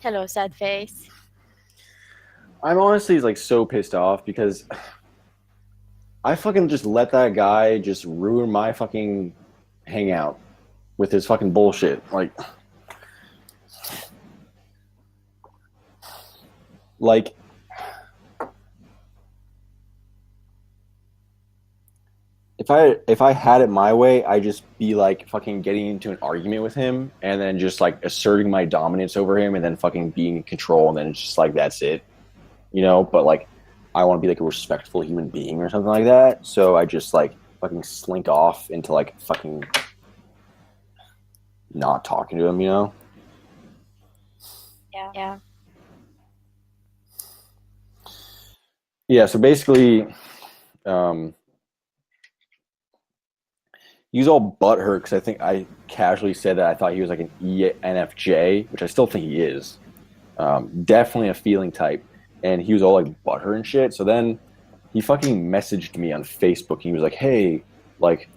Hello, sad face. I'm honestly like so pissed off because I fucking just let that guy just ruin my fucking hangout with his fucking bullshit. Like if I had it my way, I'd just be like fucking getting into an argument with him and then just like asserting my dominance over him and then fucking being in control and then it's just like that's it, But like I want to be like a respectful human being or something like that. So I just like fucking slink off into like fucking not talking to him. Yeah. Yeah, so basically, um, he was all butthurt because I think I casually said that I thought he was like an ENFJ, which I still think he is. Definitely a feeling type, and he was all like butthurt and shit. So then he fucking messaged me on Facebook. He was like, "Hey, like,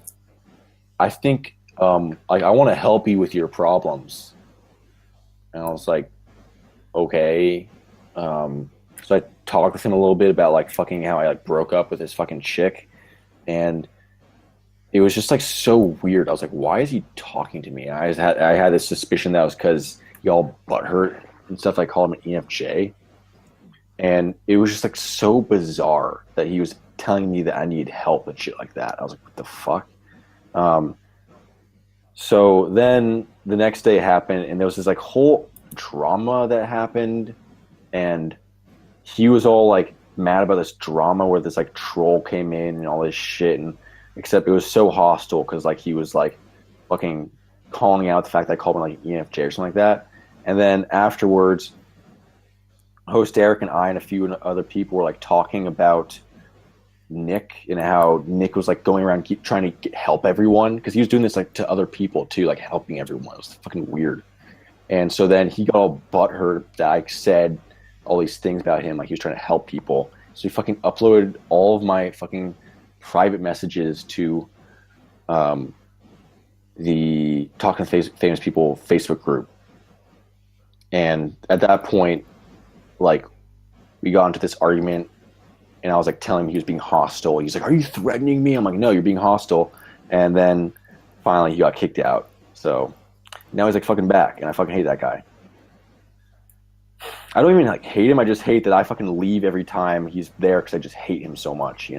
I think, like, I want to help you with your problems." And I was like, "Okay." So I talked with him a little bit about like fucking how I like broke up with his fucking chick, and it was just like so weird. I was like, why is he talking to me? And I had this suspicion that was because y'all butthurt and stuff. I called him an EFJ, and it was just like so bizarre that he was telling me that I need help and shit like that. I was like, what the fuck? Um, so then the next day happened, and there was this like whole drama that happened, and he was all like mad about this drama where this like troll came in and all this shit, and except it was so hostile because like he was like fucking calling out the fact that I called him like ENFJ or something like that. And then afterwards, host Eric and I and a few other people were like talking about Nick and how Nick was like going around trying to help everyone because he was doing this like to other people too, like helping everyone. It was fucking weird. And so then he got all butthurt that I said all these things about him, like he was trying to help people. So he fucking uploaded all of my fucking private messages to um, the Talking to Famous People Facebook group. And at that point, like, we got into this argument, and I was like telling him he was being hostile. He's like, "Are you threatening me?" I'm like, "No, you're being hostile." And then finally, he got kicked out. So now he's like fucking back, and I fucking hate that guy. I don't even like hate him. I just hate that I fucking leave every time he's there because I just hate him so much.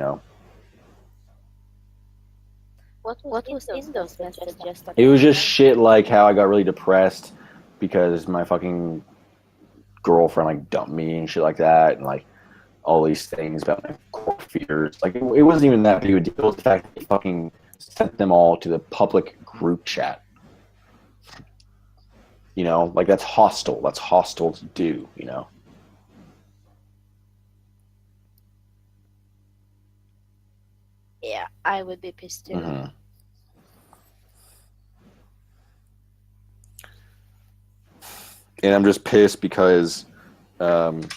What was in those messages that It you was just mentioned? shit like how I got really depressed because my fucking girlfriend like dumped me and shit like that, and like all these things about my core fears. Like it wasn't even that big of a deal. It was the fact that he fucking sent them all to the public group chat. Like that's hostile. That's hostile to do. Yeah, I would be pissed too. Mm-hmm. And I'm just pissed because um,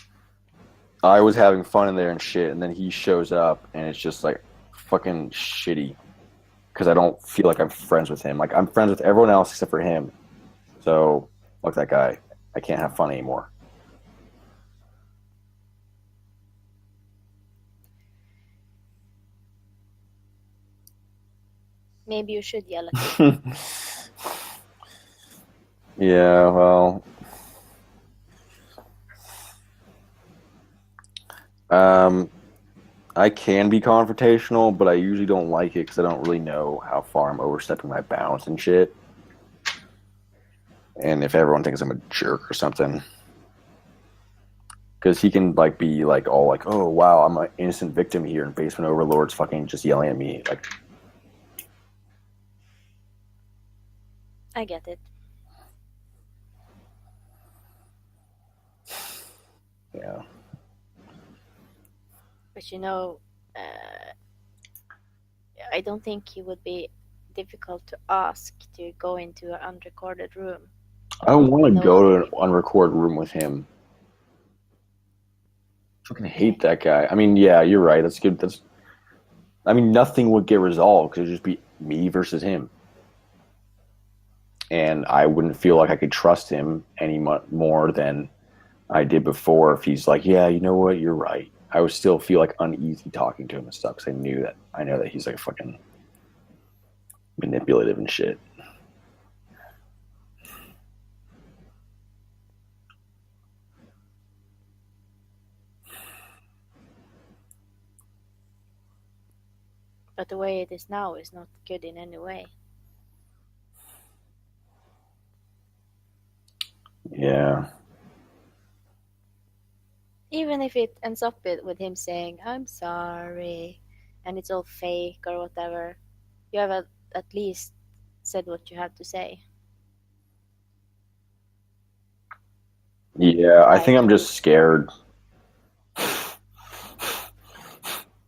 I was having fun in there and shit, and then he shows up, and it's just like fucking shitty because I don't feel like I'm friends with him. Like I'm friends with everyone else except for him. So fuck that guy. I can't have fun anymore. Maybe you should yell at him. Yeah, well, um, I can be confrontational, but I usually don't like it because I don't really know how far I'm overstepping my bounds and shit. And if everyone thinks I'm a jerk or something, because he can like be like all like, "Oh wow, I'm an innocent victim here," and basement overlords fucking just yelling at me like, I get it. yeah, But uh, I don't think it would be difficult to ask to go into an unrecorded room, I don't want to go knowing to that an you know. unrecorded room with him. I fucking Yeah, hate that guy. I mean, yeah, you're right. That's good. I mean, nothing would get resolved because it'd just be me versus him. And I wouldn't feel like I could trust him any more than I did before. If he's like, yeah, you know what, you're right, I would still feel like uneasy talking to him and stuff because I know that he's like fucking manipulative and shit. But the way it is now is not good in any way. Yeah. Even if it ends up with him saying, I'm sorry, and it's all fake or whatever, you have at least said what you had to say. Yeah, I think Like, I'm just scared.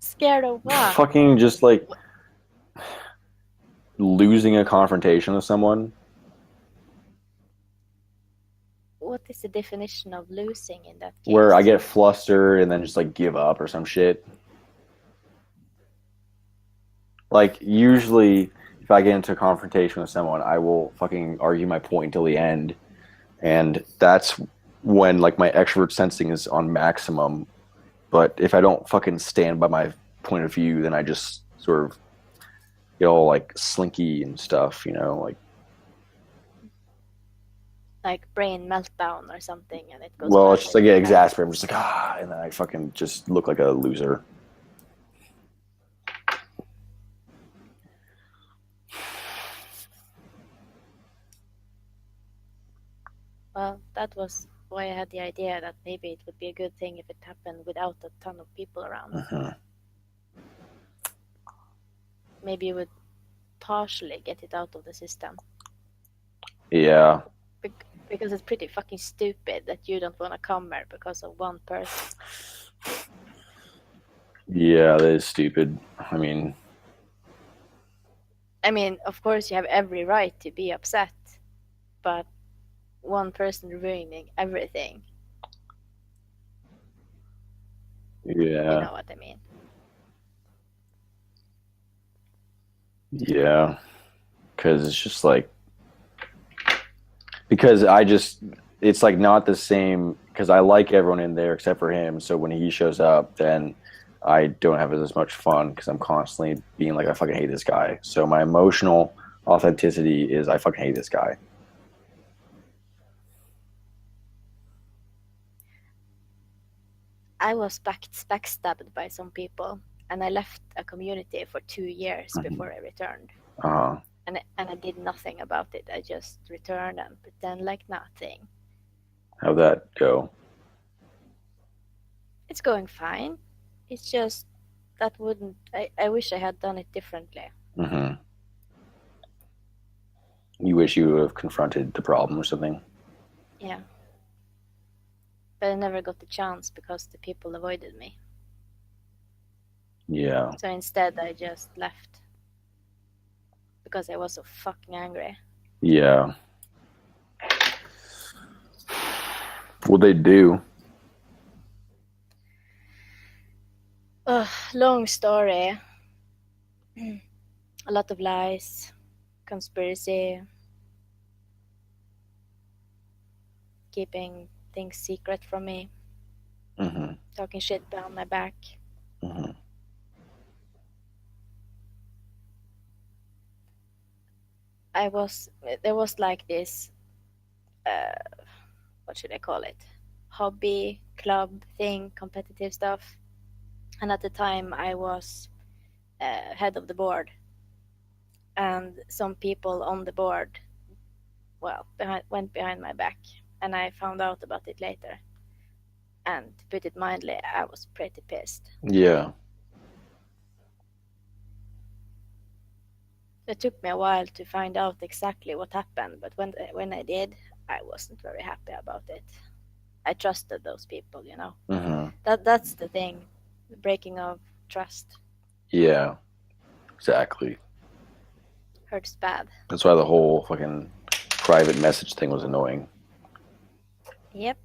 scared of what? Fucking just like losing a confrontation with someone. What is the definition of losing in that Where I case? get flustered and then just like give up or some shit. Like usually if I get into a confrontation with someone, I will fucking argue my point until the end. And that's when like my extrovert sensing is on maximum. But if I don't fucking stand by my point of view, then I just sort of get all like slinky and stuff, Like brain meltdown or something, and it goes well, bad it's just like really get fast. exasperated. I'm just like, and then I fucking just look like a loser. Well, that was why I had the idea that maybe it would be a good thing if it happened without a ton of people around. Mm-hmm. Maybe you would partially get it out of the system. Yeah. Because it's pretty fucking stupid that you don't want to come here because of one person. Yeah, that is stupid. I mean, Of course you have every right to be upset, but one person ruining everything. yeah. You know what I mean? Yeah. Because it's just like, it's like not the same because I like everyone in there except for him. So when he shows up, then I don't have as much fun because I'm constantly being like, I fucking hate this guy. So my emotional authenticity is I fucking hate this guy. I was backstabbed by some people, and I left a community for 2 years before I returned. Uh-huh. And I did nothing about it. I just returned and pretend like nothing. How'd that go? It's going fine. It's just that wouldn't. I wish I had done it differently. Mm-hmm. You wish you would have confronted the problem or something? Yeah. But I never got the chance because the people avoided me. Yeah. So instead, I just left because I was so fucking angry. Yeah. What they do? Long story. A lot of lies, conspiracy, keeping things secret from me, Mm-hmm. talking shit behind my back. Mm-hmm. There was like this, what should I call it? Hobby, club thing, competitive stuff. And at the time I was head of the board. And some people on the board, went behind my back. And I found out about it later. And to put it mildly, I was pretty pissed. Yeah. It took me a while to find out exactly what happened, but when I did, I wasn't very happy about it. I trusted those people, Mm-hmm. That's the thing, the breaking of trust Yeah. Exactly. hurts bad. That's why the whole fucking private message thing was annoying. Yep.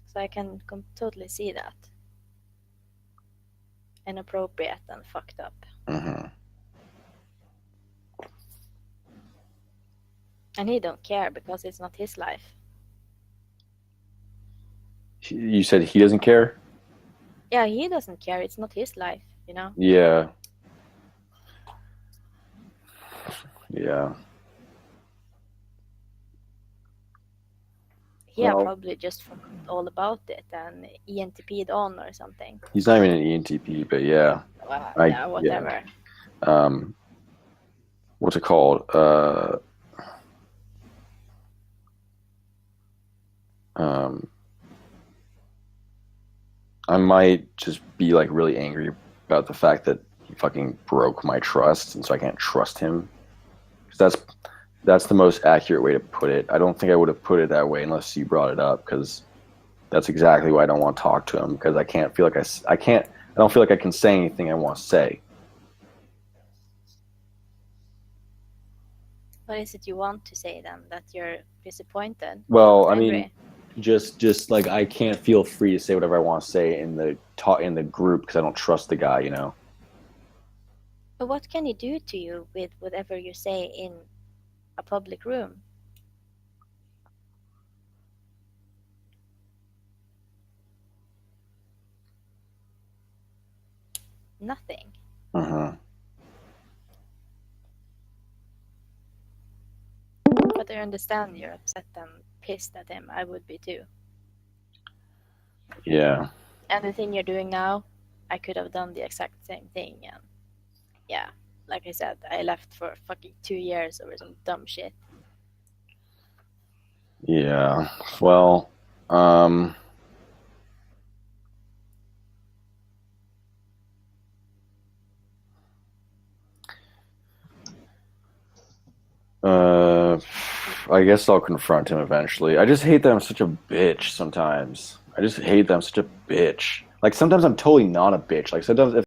So I can totally see that. Inappropriate and fucked up. Mm-hmm. And he don't care because it's not his life. You said he doesn't care? Yeah, he doesn't care. It's not his life, you know? Yeah. Yeah. He had Well, probably just forgot all about it and ENTP'd on or something. he's not even an ENTP, but yeah. Well, I yeah, yeah. whatever. What's it called? Um, I might just be like really angry about the fact that he fucking broke my trust, and so I can't trust him. 'Cause that's the most accurate way to put it. I don't think I would have put it that way unless you brought it up, because that's exactly why I don't want to talk to him, because I can't feel like I can't. I don't feel like I can say anything I want to say. What is it you want to say then? That you're disappointed? Well, I Angry? mean, just like I can't feel free to say whatever I want to say in the group because I don't trust the guy, you know. But what can he do to you with whatever you say in a public room? Nothing. Uh-huh. But I understand you're upset and pissed at him. I would be too. Yeah. And the thing you're doing now, I could have done the exact same thing. And yeah, like I said, I left for fucking 2 years over some dumb shit. Yeah. Well, um, uh, I guess I'll confront him eventually. I just hate that I'm such a bitch sometimes. I just hate that I'm such a bitch. Like sometimes I'm totally not a bitch. Like sometimes if